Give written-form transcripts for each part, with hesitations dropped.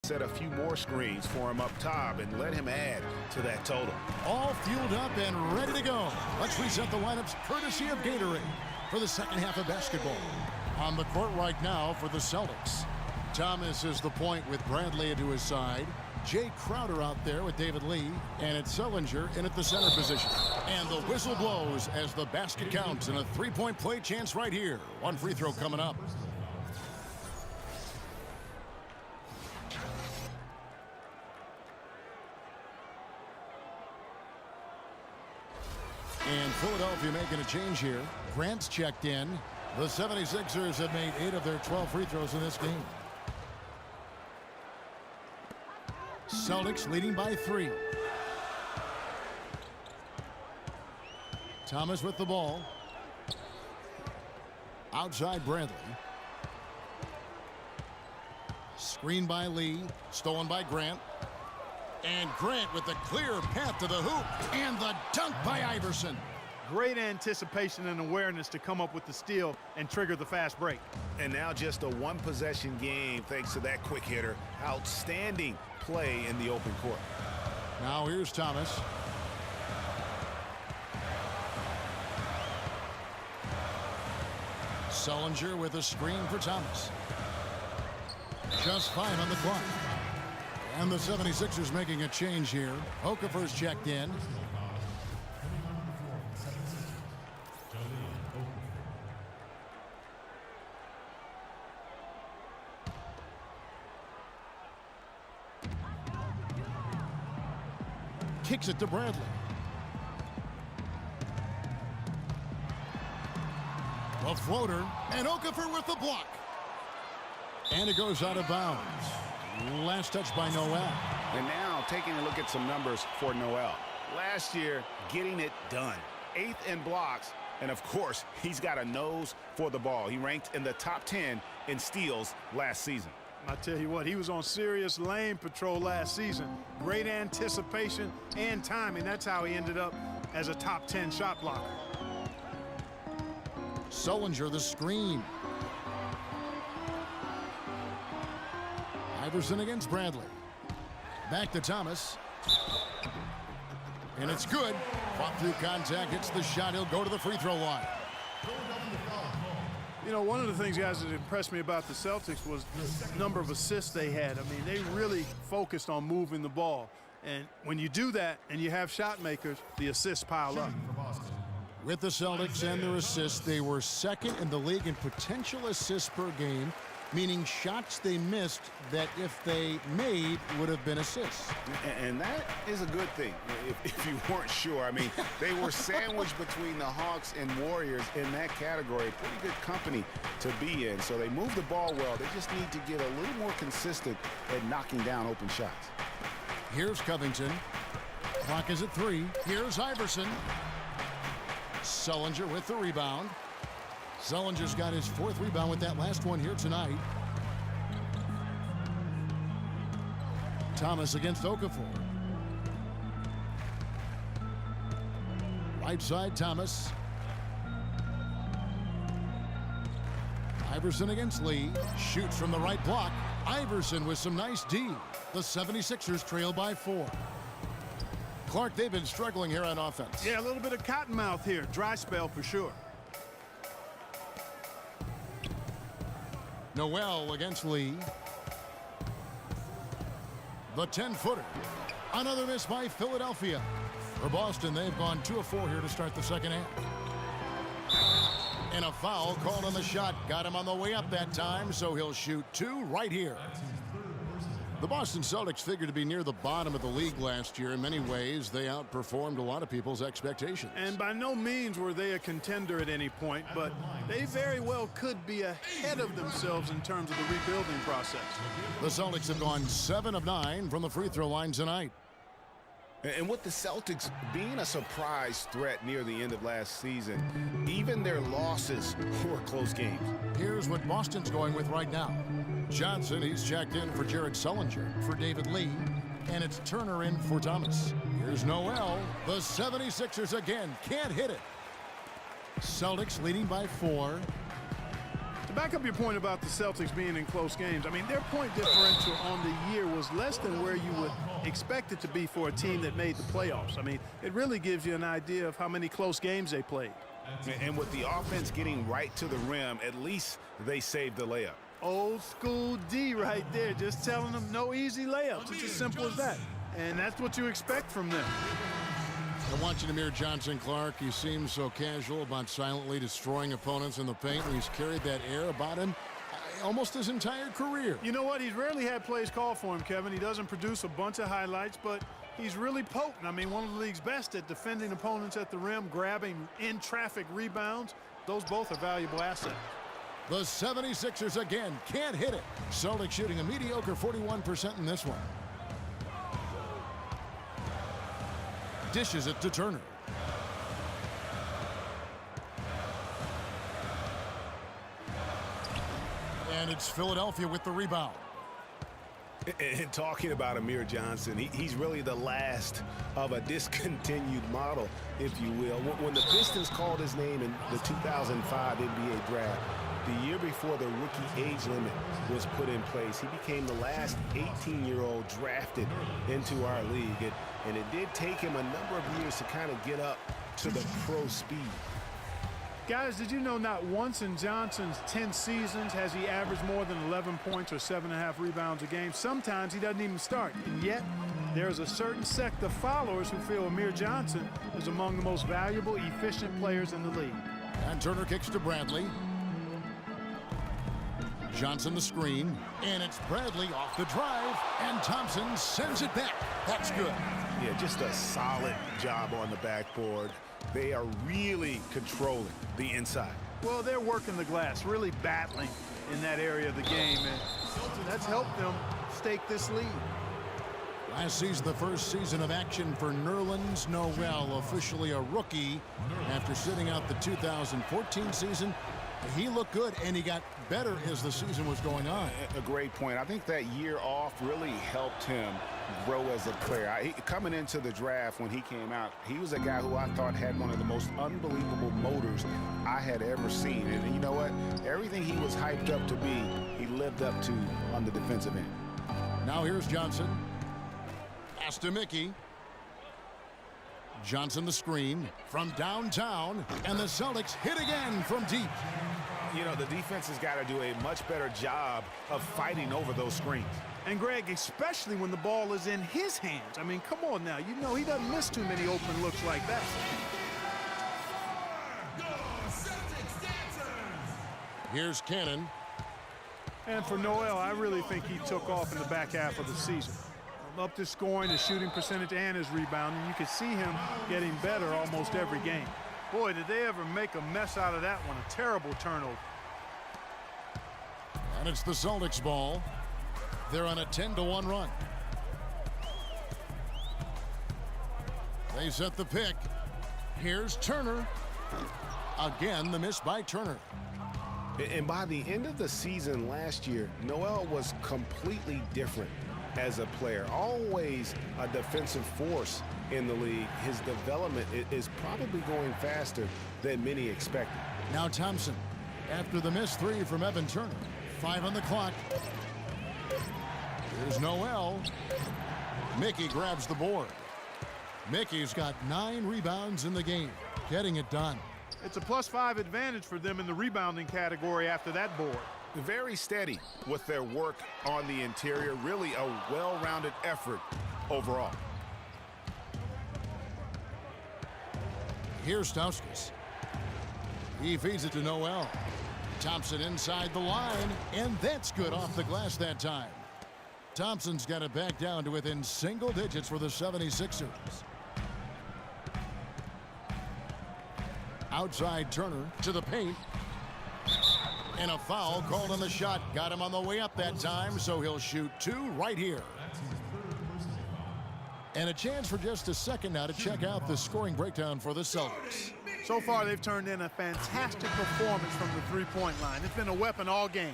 set a few more screens for him up top and let him add to that total. All fueled up and ready to go. Let's reset the lineups courtesy of Gatorade for the second half of basketball. On the court right now for the Celtics, Thomas is the point with Bradley into his side. Jay Crowder out there with David Lee, and it's Sullinger in at the center position. And the whistle blows as the basket counts, and a three-point play chance right here. One free throw coming up. And Philadelphia making a change here. Grant's checked in. The 76ers have made 8 of their 12 free throws in this game. Celtics leading by 3. Thomas with the ball. Outside Bradley. Screen by Lee. Stolen by Grant. And Grant with the clear path to the hoop. And the dunk by Iverson. Great anticipation and awareness to come up with the steal and trigger the fast break. And now just a one-possession game thanks to that quick hitter. Outstanding play in the open court. Now here's Thomas. Sullinger with a screen for Thomas. Just 5 on the clock. And the 76ers making a change here. Okafor's checked in. Kicks it to Bradley. A floater, and Okafor with the block. And it goes out of bounds. Last touch by Noel. And now taking a look at some numbers for Noel. Last year, getting it done. 8th in blocks, and of course, he's got a nose for the ball. He ranked in the top 10 in steals last season. I tell you what, he was on serious lane patrol last season. Great anticipation and timing. That's how he ended up as a top 10 shot blocker. Sullinger the screen. Iverson against Bradley. Back to Thomas. And it's good. Fought through contact, hits the shot. He'll go to the free throw line. You know, one of the things, guys, that impressed me about the Celtics was the number of assists they had. I mean, they really focused on moving the ball. And when you do that and you have shot makers, the assists pile up. With the Celtics and their assists, they were second in the league in potential assists per game, meaning shots they missed that if they made would have been assists. And that is a good thing, if you weren't sure. I mean, they were sandwiched between the Hawks and Warriors in that category. Pretty good company to be in. So they move the ball well. They just need to get a little more consistent at knocking down open shots. Here's Covington. Clock is at 3. Here's Iverson. Sullinger with the rebound. Sullinger's got his 4th rebound with that last one here tonight. Thomas against Okafor. Right side, Thomas. Iverson against Lee. Shoots from the right block. Iverson with some nice D. The 76ers trail by 4. Clark, they've been struggling here on offense. Yeah, a little bit of cottonmouth here. Dry spell for sure. Noel against Lee. The 10-footer. Another miss by Philadelphia. For Boston, they've gone 2 of 4 here to start the second half. And a foul called on the shot. Got him on the way up that time, so he'll shoot 2 right here. The Boston Celtics figured to be near the bottom of the league last year. In many ways, they outperformed a lot of people's expectations. And by no means were they a contender at any point, but they very well could be ahead of themselves in terms of the rebuilding process. The Celtics have gone 7 of 9 from the free throw line tonight. And with the Celtics being a surprise threat near the end of last season, even their losses were close games. Here's what Boston's going with right now. Johnson, he's checked in for Jared Sullinger, for David Lee, and it's Turner in for Thomas. Here's Noel. The 76ers again can't hit it. Celtics leading by 4. back up your point about the Celtics being in close games. I mean, their point differential on the year was less than where you would expect it to be for a team that made the playoffs. I mean, it really gives you an idea of how many close games they played. And with the offense getting right to the rim, at least they saved the layup. Old school D right there, just telling them no easy layups. It's as simple as that. And that's what you expect from them. And watching Amir Johnson, Clark, he seems so casual about silently destroying opponents in the paint. He's carried that air about him almost his entire career. You know what? He's rarely had plays called for him, Kevin. He doesn't produce a bunch of highlights, but he's really potent. I mean, one of the league's best at defending opponents at the rim, grabbing in-traffic rebounds. Those both are valuable assets. The 76ers again can't hit it. Celtics shooting a mediocre 41% in this one. Dishes it to Turner. And it's Philadelphia with the rebound. And talking about Amir Johnson, he's really the last of a discontinued model, if you will. When the Pistons called his name in the 2005 NBA draft, the year before the rookie age limit was put in place, he became the last 18-year-old drafted into our league. And it did take him a number of years to kind of get up to the pro speed. Guys, did you know not once in Johnson's 10 seasons has he averaged more than 11 points or 7.5 rebounds a game? Sometimes he doesn't even start. And yet, there's a certain sect of followers who feel Amir Johnson is among the most valuable, efficient players in the league. And Turner kicks to Bradley. Johnson the screen, and it's Bradley off the drive, and Thompson sends it back. That's good. Yeah, just a solid job on the backboard. They are really controlling the inside. Well, they're working the glass, really battling in that area of the game, and that's helped them stake this lead. Last season, the first season of action for Nerlens Noel, officially a rookie after sitting out the 2014 season. He looked good, and he got better as the season was going on. A great point. I think that year off really helped him grow as a player. Coming into the draft when he came out, he was a guy who I thought had one of the most unbelievable motors I had ever seen. And you know what? Everything he was hyped up to be, he lived up to on the defensive end. Now here's Johnson. Pass to Mickey. Johnson the screen from downtown, and the Celtics hit again from deep. You know, the defense has got to do a much better job of fighting over those screens. And Greg, especially when the ball is in his hands. I mean, come on now. You know he doesn't miss too many open looks like that. Here's Cannon. And for Noel, I really think he took off in the back half of the season. Up to scoring, his shooting percentage, and his rebounding. You can see him getting better almost every game. Boy, did they ever make a mess out of that one. A terrible turnover. And it's the Celtics ball. They're on a 10-1 run. They set the pick. Here's Turner. Again, the miss by Turner. And by the end of the season last year, Noel was completely different as a player. Always a defensive force in the league. His development is probably going faster than many expected. Now Thompson, after the missed three from Evan Turner. 5 on the clock. Here's Noel. Mickey grabs the board. Mickey's got 9 rebounds in the game, getting it done. It's a +5 advantage for them in the rebounding category after that board. Very steady with their work on the interior. Really a well-rounded effort overall. Here's Stauskas. He feeds it to Noel. Thompson inside the line, and that's good off the glass that time. Thompson's got it back down to within single digits for the 76ers. Outside Turner to the paint. And a foul called on the shot. Got him on the way up that time, so he'll shoot 2 right here. And a chance for just a second now to check out the scoring breakdown for the Celtics. So far, they've turned in a fantastic performance from the three-point line. It's been a weapon all game.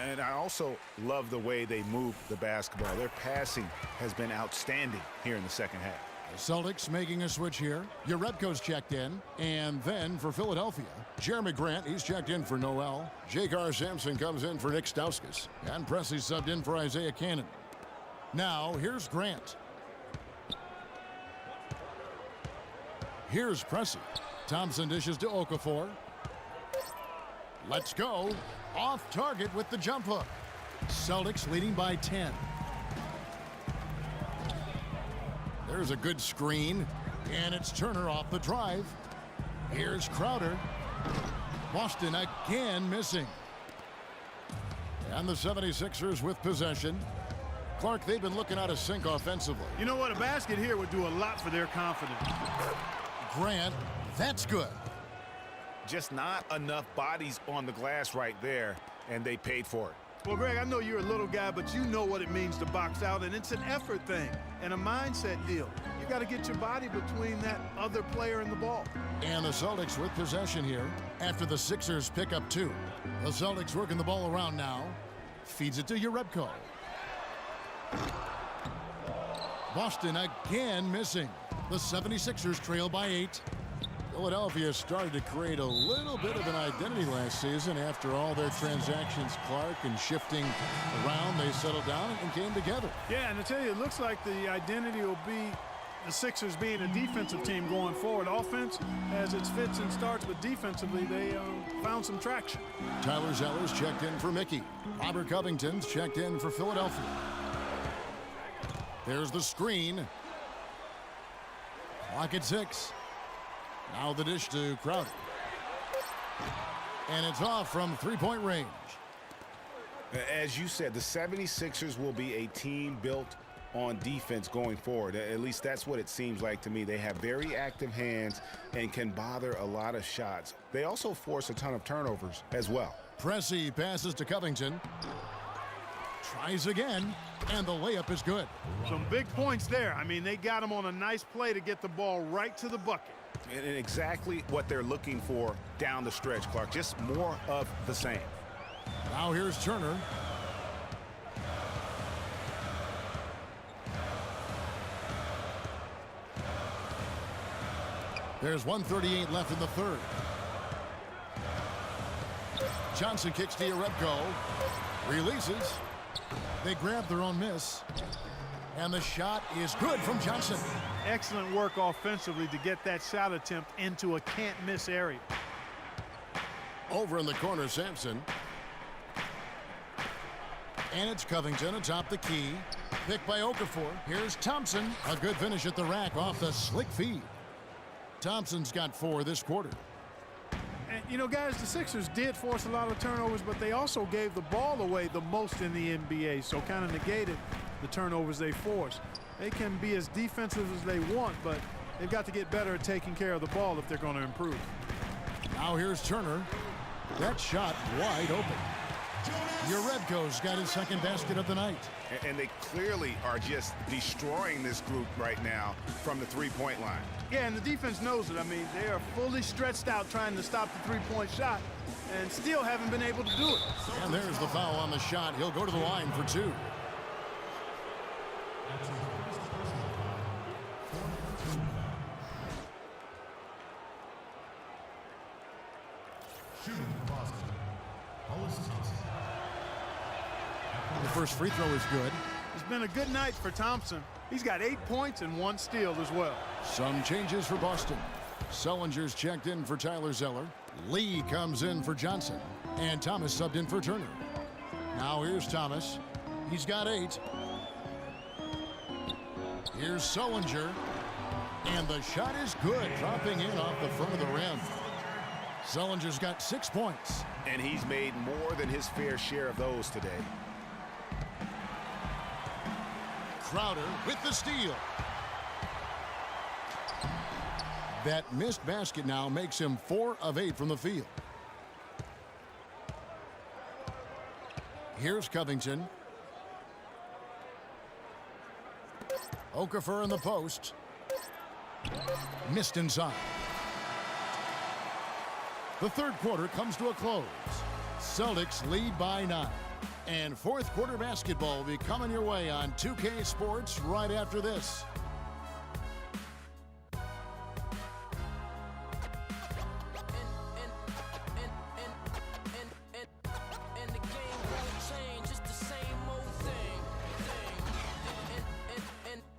And I also love the way they move the basketball. Their passing has been outstanding here in the second half. The Celtics making a switch here. Urebko's checked in. And then for Philadelphia, Jeremy Grant, he's checked in for Noel. J.K. Sampson comes in for Nick Stauskas. And Presley subbed in for Isaiah Cannon. Now, here's Grant. Here's Pressey. Thompson dishes to Okafor. Let's go. Off target with the jump hook. Celtics leading by 10. There's a good screen. And it's Turner off the drive. Here's Crowder. Boston again missing. And the 76ers with possession. Clark, they've been looking out of sync offensively. You know what? A basket here would do a lot for their confidence. Grant, that's good. Just not enough bodies on the glass right there, and they paid for it. Well, Greg, I know you're a little guy, but you know what it means to box out, and it's an effort thing and a mindset deal. You got to get your body between that other player and the ball. And the Celtics with possession here after the Sixers pick up 2. The Celtics working the ball around now. Feeds it to Urebko. Boston again missing. The 76ers trail by 8. Philadelphia started to create a little bit of an identity last season after all their transactions, Clark, and shifting around. They settled down and came together. Yeah, and I tell you, it looks like the identity will be the Sixers being a defensive team going forward. Offense has its fits and starts, but defensively they found some traction. Tyler Zeller's checked in for Mickey. Robert Covington's checked in for Philadelphia. There's the screen. Clock at 6. Now the dish to Crowder. And it's off from three-point range. As you said, the 76ers will be a team built on defense going forward. At least that's what it seems like to me. They have very active hands and can bother a lot of shots. They also force a ton of turnovers as well. Pressey passes to Covington. Tries again, and the layup is good. Some big points there. I mean, they got him on a nice play to get the ball right to the bucket. And exactly what they're looking for down the stretch, Clark. Just more of the same. Now here's Turner. There's 1:38 left in the third. Johnson kicks to Urebko. Releases. They grab their own miss. And the shot is good from Johnson. Excellent work offensively to get that shot attempt into a can't-miss area. Over in the corner, Sampson. And it's Covington atop the key. Picked by Okafor. Here's Thompson. A good finish at the rack off the slick feed. Thompson's got 4 this quarter. And, you know, guys, the Sixers did force a lot of turnovers, but they also gave the ball away the most in the NBA, so kind of negated the turnovers they forced. They can be as defensive as they want, but they've got to get better at taking care of the ball if they're going to improve. Now here's Turner. That shot wide open. Urebko's got his second basket of the night. And they clearly are just destroying this group right now from the three-point line. Yeah, and the defense knows it. I mean, they are fully stretched out trying to stop the three-point shot and still haven't been able to do it. And there's the foul on the shot. He'll go to the line for 2. The first free throw is good. It's been a good night for Thompson. He's got 8 points and 1 steal as well. Some changes for Boston. Sullinger's checked in for Tyler Zeller. Lee comes in for Johnson. And Thomas subbed in for Turner. Now here's Thomas. He's got 8. Here's Sullinger. And the shot is good, dropping in off the front of the rim. Sullinger's got 6 points. And he's made more than his fair share of those today. Crowder with the steal. That missed basket now makes him 4 of 8 from the field. Here's Covington. Okafor in the post. Missed inside. The third quarter comes to a close. Celtics lead by 9. And fourth quarter basketball will be coming your way on 2K Sports right after this.